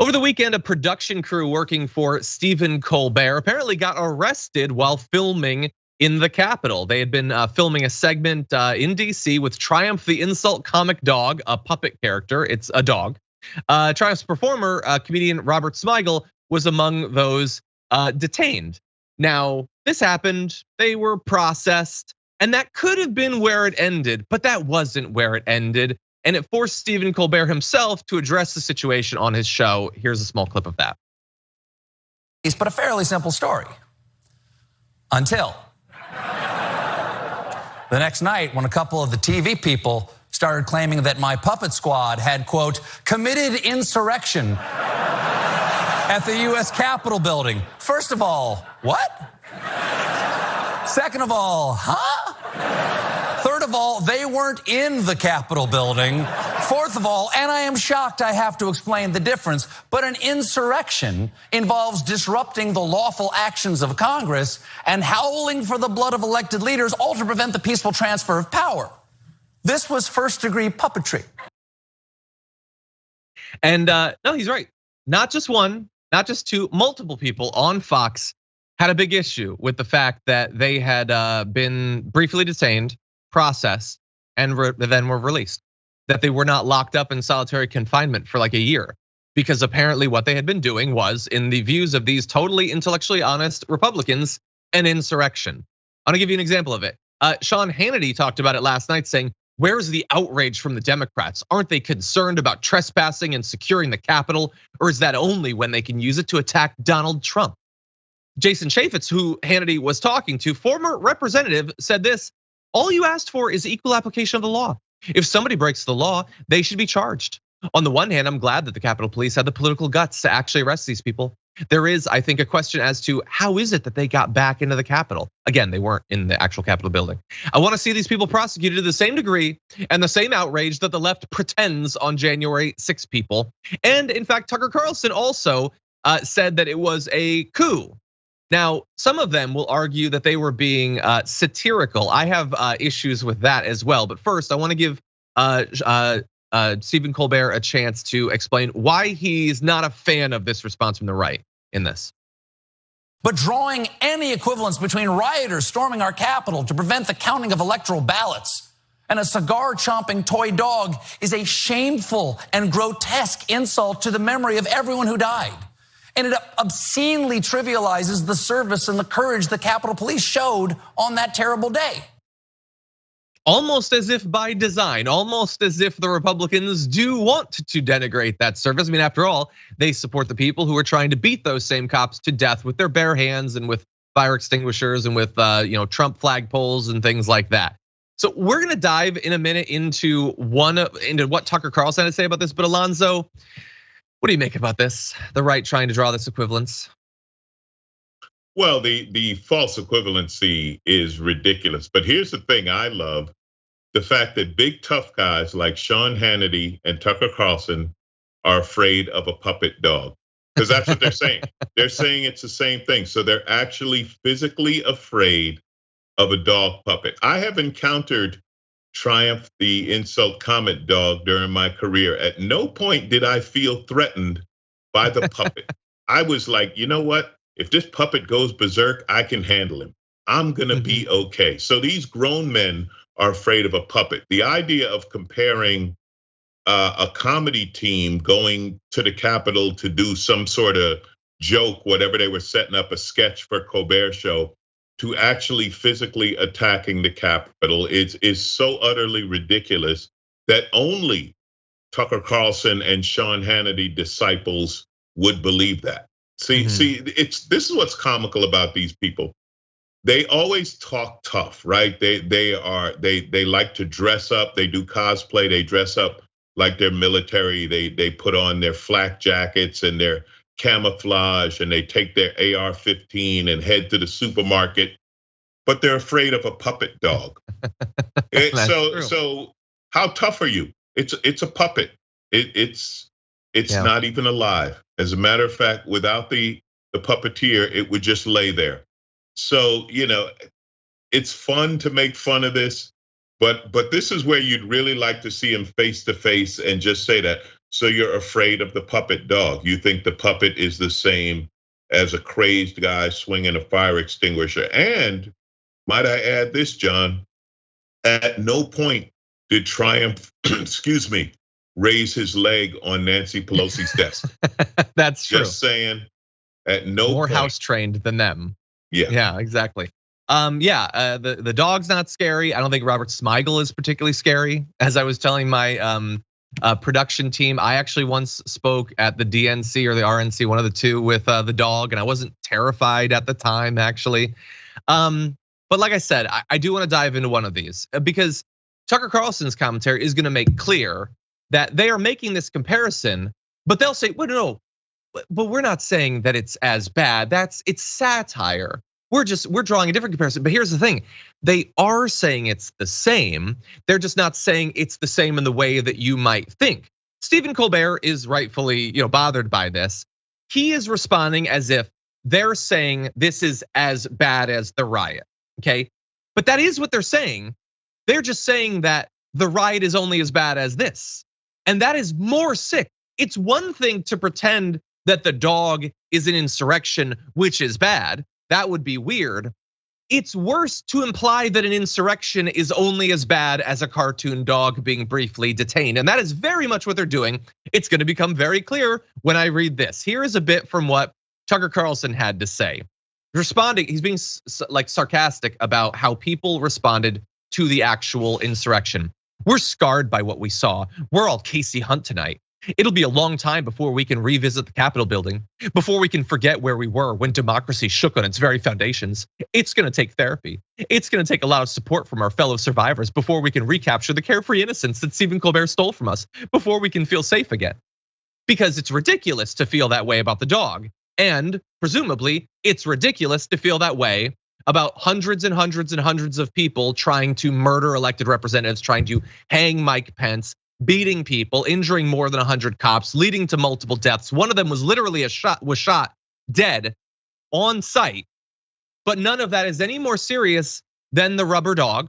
Over the weekend, a production crew working for Stephen Colbert apparently got arrested while filming in the Capitol. They had been filming a segment in DC with Triumph the Insult Comic Dog, a puppet character. It's a dog. Triumph's performer, comedian Robert Smigel, was among those detained. Now, this happened, they were processed, and that could have been where it ended, but that wasn't where it ended. And it forced Stephen Colbert himself to address the situation on his show. Here's a small clip of that. But a fairly simple story. Until the next night, when a couple of the TV people started claiming that my puppet squad had, quote, committed insurrection at the US Capitol building. First of all, what? Second of all, huh? Third of all, they weren't in the Capitol building. Fourth of all, and I am shocked I have to explain the difference, but an insurrection involves disrupting the lawful actions of Congress and howling for the blood of elected leaders, all to prevent the peaceful transfer of power. This was first-degree puppetry. And no, he's right. Not just one, not just two, multiple people on Fox had a big issue with the fact that they had been briefly detained, processed, and then were released. That they were not locked up in solitary confinement for like a year. Because apparently what they had been doing was, in the views of these totally intellectually honest Republicans, an insurrection. I'm gonna give you an example of it. Sean Hannity talked about it last night, saying, where's the outrage from the Democrats? Aren't they concerned about trespassing and securing the Capitol? Or is that only when they can use it to attack Donald Trump? Jason Chaffetz, who Hannity was talking to, former representative, said this: all you asked for is equal application of the law. If somebody breaks the law, they should be charged. On the one hand, I'm glad that the Capitol Police had the political guts to actually arrest these people. There is, I think, a question as to how is it that they got back into the Capitol? Again, they weren't in the actual Capitol building. I want to see these people prosecuted to the same degree and the same outrage that the left pretends on January 6 people. And in fact, Tucker Carlson also said that it was a coup. Now, some of them will argue that they were being satirical. I have issues with that as well. But first, I want to give Stephen Colbert a chance to explain why he's not a fan of this response from the right in this. But drawing any equivalence between rioters storming our Capitol to prevent the counting of electoral ballots and a cigar-chomping toy dog is a shameful and grotesque insult to the memory of everyone who died. And it obscenely trivializes the service and the courage the Capitol Police showed on that terrible day. Almost as if by design, almost as if the Republicans do want to denigrate that service. I mean, after all, they support the people who are trying to beat those same cops to death with their bare hands and with fire extinguishers and with Trump flagpoles and things like that. So we're gonna dive in a minute into what Tucker Carlson had to say about this. But Alonzo, what do you make about this? The right trying to draw this equivalence? Well, the false equivalency is ridiculous. But here's the thing I love: the fact that big tough guys like Sean Hannity and Tucker Carlson are afraid of a puppet dog. Because that's what they're saying. They're saying it's the same thing. So they're actually physically afraid of a dog puppet. I have encountered Triumph the Insult Comic Dog during my career. At no point did I feel threatened by the puppet. I was like, you know what? If this puppet goes berserk, I can handle him. I'm gonna be okay. So these grown men are afraid of a puppet. The idea of comparing a comedy team going to the Capitol to do some sort of joke, whatever they were setting up a sketch for Colbert show, to actually physically attacking the Capitol is so utterly ridiculous that only Tucker Carlson and Sean Hannity disciples would believe that. See, this is what's comical about these people. They always talk tough, right? They like to dress up. They do cosplay. They dress up like they're military. They put on their flak jackets and their camouflage, and they take their AR-15 and head to the supermarket. But they're afraid of a puppet dog. So how tough are you? It's a puppet. It's not even alive. As a matter of fact, without the puppeteer, it would just lay there. So, it's fun to make fun of this, but this is where you'd really like to see him face to face and just say that. So you're afraid of the puppet dog. You think the puppet is the same as a crazed guy swinging a fire extinguisher. And might I add this, John, at no point did Triumph, excuse me, raise his leg on Nancy Pelosi's desk. That's true. Just saying, at no more point. house trained than them. Yeah, exactly. The dog's not scary. I don't think Robert Smigel is particularly scary. As I was telling my production team, I actually once spoke at the DNC or the RNC, one of the two, with the dog, and I wasn't terrified at the time, actually. But like I said, I do want to dive into one of these because Tucker Carlson's commentary is going to make clear that they are making this comparison, but they'll say, well, no, but we're not saying that it's as bad. It's satire. We're drawing a different comparison. But here's the thing, they are saying it's the same. They're just not saying it's the same in the way that you might think. Stephen Colbert is rightfully, bothered by this. He is responding as if they're saying this is as bad as the riot. Okay, but that is what they're saying. They're just saying that the riot is only as bad as this. And that is more sick. It's one thing to pretend that the dog is an insurrection, which is bad. That would be weird. It's worse to imply that an insurrection is only as bad as a cartoon dog being briefly detained. And that is very much what they're doing. It's going to become very clear when I read this. Here is a bit from what Tucker Carlson had to say. Responding, he's being like sarcastic about how people responded to the actual insurrection. We're scarred by what we saw. We're all Casey Hunt tonight. It'll be a long time before we can revisit the Capitol building, before we can forget where we were when democracy shook on its very foundations. It's gonna take therapy. It's gonna take a lot of support from our fellow survivors before we can recapture the carefree innocence that Stephen Colbert stole from us, before we can feel safe again. Because it's ridiculous to feel that way about the dog. And presumably, it's ridiculous to feel that way about hundreds and hundreds and hundreds of people trying to murder elected representatives, trying to hang Mike Pence, beating people, injuring more than 100 cops, leading to multiple deaths. One of them was literally shot dead on site. But none of that is any more serious than the rubber dog.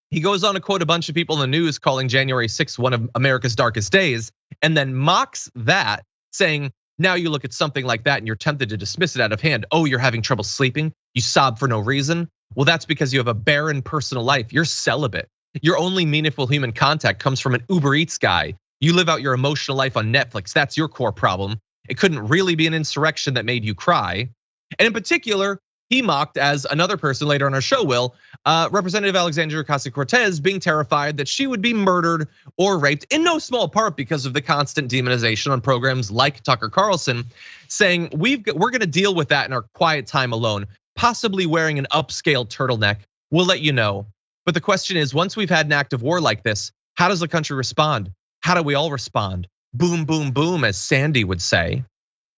He goes on to quote a bunch of people in the news calling January 6th one of America's darkest days, and then mocks that, saying, now you look at something like that and you're tempted to dismiss it out of hand. Oh, you're having trouble sleeping? You sob for no reason? Well, that's because you have a barren personal life. You're celibate. Your only meaningful human contact comes from an Uber Eats guy. You live out your emotional life on Netflix. That's your core problem. It couldn't really be an insurrection that made you cry. And in particular, he mocked, as another person later on our show will, Representative Alexandria Ocasio-Cortez being terrified that she would be murdered or raped, in no small part because of the constant demonization on programs like Tucker Carlson, saying we're gonna deal with that in our quiet time alone, possibly wearing an upscale turtleneck. We'll let you know. But the question is, once we've had an act of war like this, how does the country respond? How do we all respond? Boom, boom, boom, as Sandy would say.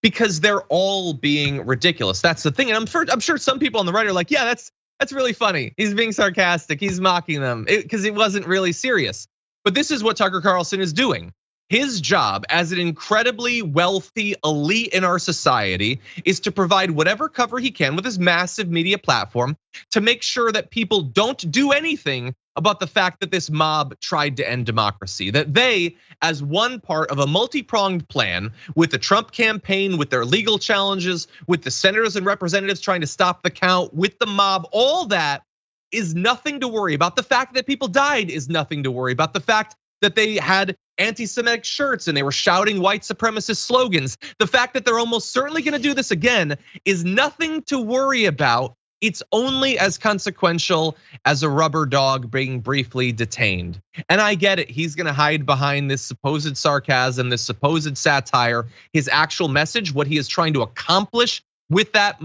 Because they're all being ridiculous. That's the thing. And I'm sure some people on the right are like, yeah, that's really funny. He's being sarcastic. He's mocking them because it wasn't really serious. But this is what Tucker Carlson is doing. His job as an incredibly wealthy elite in our society is to provide whatever cover he can with his massive media platform to make sure that people don't do anything about the fact that this mob tried to end democracy. That they, as one part of a multi-pronged plan with the Trump campaign, with their legal challenges, with the senators and representatives trying to stop the count, with the mob, all that is nothing to worry about. The fact that people died is nothing to worry about. The fact that they had anti-Semitic shirts and they were shouting white supremacist slogans. The fact that they're almost certainly gonna do this again is nothing to worry about. It's only as consequential as a rubber dog being briefly detained. And I get it, he's gonna hide behind this supposed sarcasm, this supposed satire. His actual message, what he is trying to accomplish with that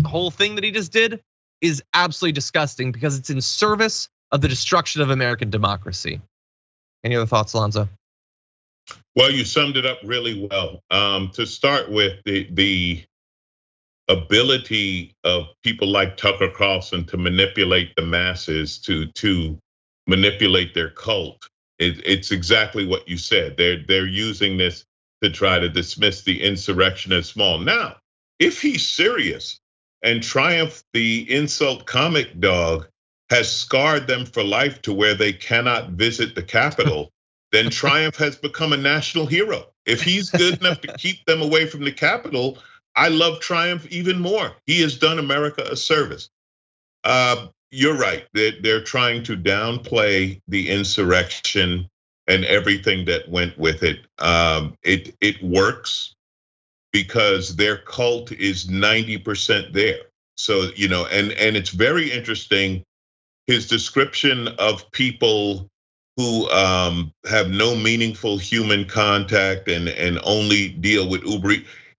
whole thing that he just did is absolutely disgusting because it's in service of the destruction of American democracy. Any other thoughts, Alonzo? Well, you summed it up really well. To start with, the ability of people like Tucker Carlson to manipulate the masses, to manipulate their cult, it's exactly what you said. They're using this to try to dismiss the insurrection as small. Now, if he's serious and Triumph, the insult comic dog, has scarred them for life to where they cannot visit the Capitol, then Triumph has become a national hero. If he's good enough to keep them away from the Capitol, I love Triumph even more. He has done America a service. You're right. They're trying to downplay the insurrection and everything that went with it. It works because their cult is 90% there. So, and it's very interesting, his description of people who have no meaningful human contact and only deal with Uber.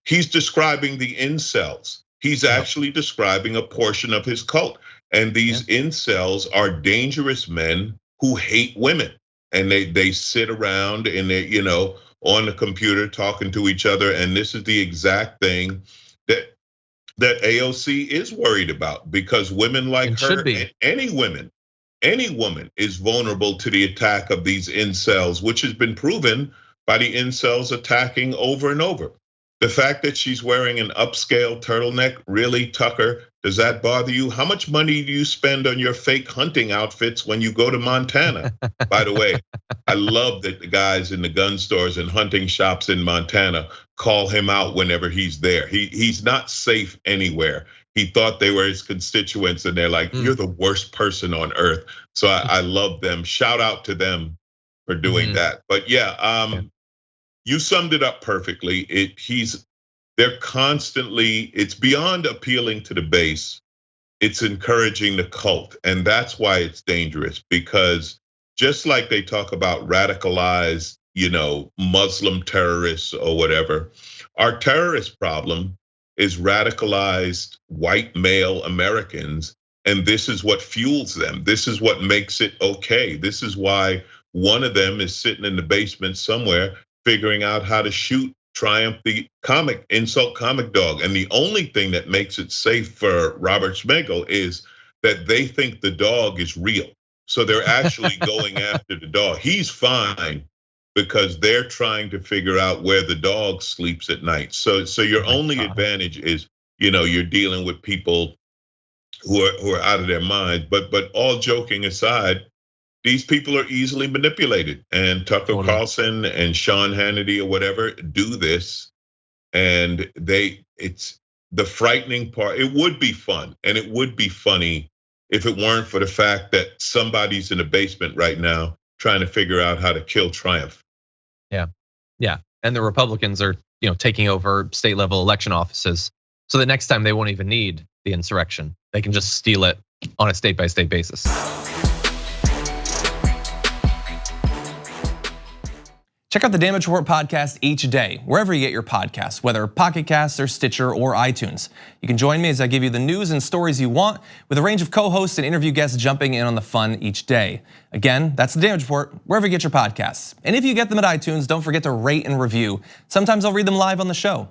He's describing the incels. He's actually describing a portion of his cult. And these incels are dangerous men who hate women. And they sit around and they, on the computer talking to each other. And this is the exact thing that AOC is worried about, because women like her, any woman is vulnerable to the attack of these incels, which has been proven by the incels attacking over and over. The fact that she's wearing an upscale turtleneck, really, Tucker, does that bother you? How much money do you spend on your fake hunting outfits when you go to Montana? By the way, I love that the guys in the gun stores and hunting shops in Montana call him out whenever he's there. He's not safe anywhere. He thought they were his constituents, and they're like, "You're the worst person on earth." So I love them. Shout out to them for doing that. But yeah, you summed it up perfectly. They're constantly, it's beyond appealing to the base. It's encouraging the cult. And that's why it's dangerous, because just like they talk about radicalized, Muslim terrorists or whatever, our terrorist problem is radicalized white male Americans. And this is what fuels them. This is what makes it okay. This is why one of them is sitting in the basement somewhere figuring out how to shoot Triumph, the insult comic dog. And the only thing that makes it safe for Robert Smigel is that they think the dog is real. So they're actually going after the dog. He's fine because they're trying to figure out where the dog sleeps at night. So your only advantage is, you're dealing with people who are out of their mind. But all joking aside, these people are easily manipulated, and Tucker Carlson and Sean Hannity or whatever do this. And it's the frightening part. It would be fun and it would be funny if it weren't for the fact that somebody's in the basement right now trying to figure out how to kill Triumph. Yeah. And the Republicans are, taking over state level election offices. So the next time they won't even need the insurrection. They can just steal it on a state by state basis. Check out the Damage Report podcast each day, wherever you get your podcasts, whether Pocket Casts or Stitcher or iTunes. You can join me as I give you the news and stories you want, with a range of co-hosts and interview guests jumping in on the fun each day. Again, that's the Damage Report, wherever you get your podcasts. And if you get them at iTunes, don't forget to rate and review. Sometimes I'll read them live on the show.